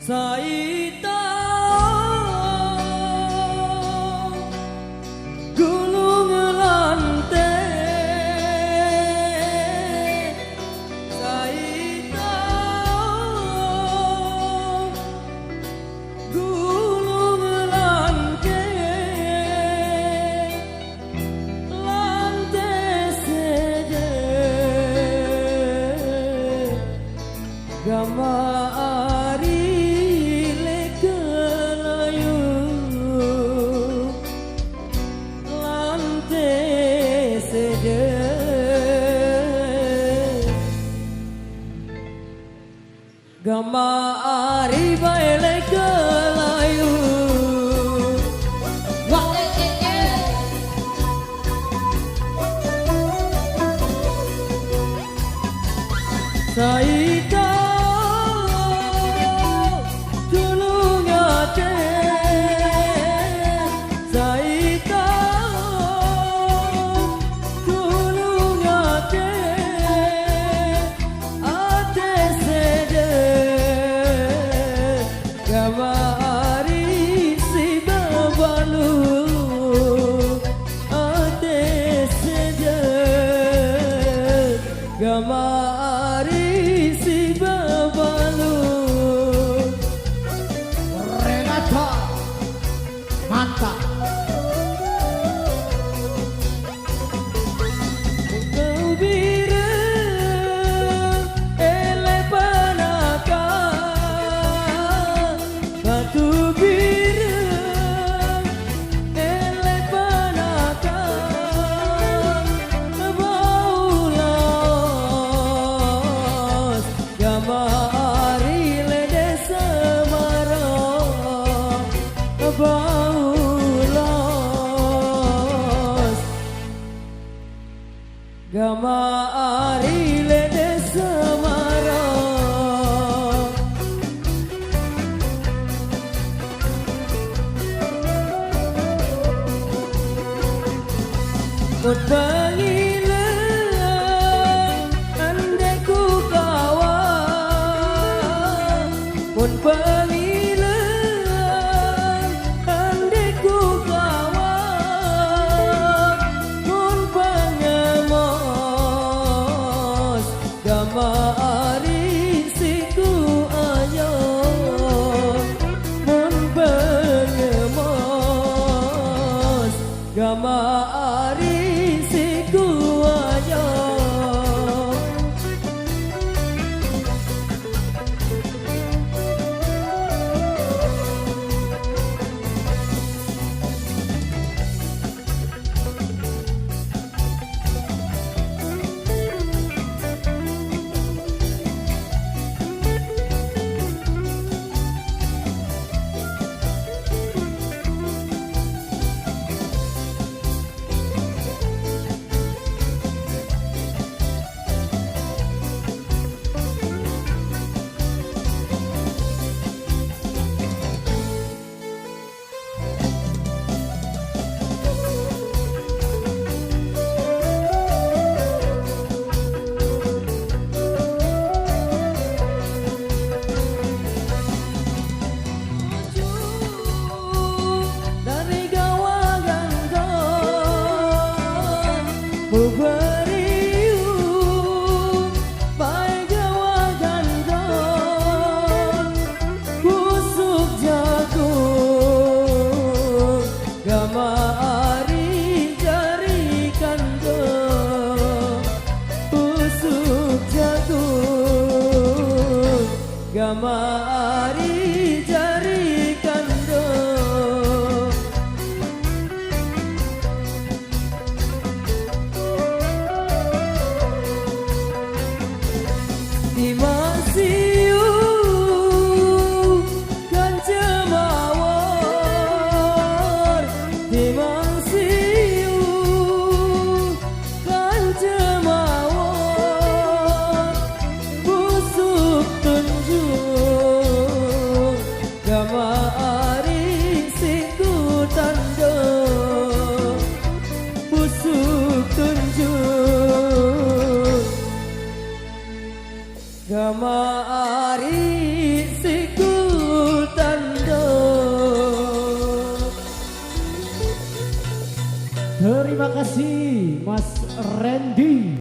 Saita gulung lante Saita gulung lante lante seje gama Gama ari baile kelayu Saita tulung ate Saita tulung ate ate sede Gamari si babalu ate sede Gamari si babalu Renata mantap Kau bira ele panaka Batu bira ele panaka Baulas Gamari lede semara Baulas Gamari lede semara Mut pangilan andeku kawan Mut pangilan andeku kawan Mun pangemos gamari siku ayo Mun pangemos gamari siku ayo dari gawangan bubariu pai gawangan kusuk jagung gamari jarikan kusuk jagung gamari jarikan Dimasiu kan cemawar Dimasiu kan cemawar busuk tunjuk gamari siku tanda busuk tunjuk gamari siku Terima kasih Mas Randy.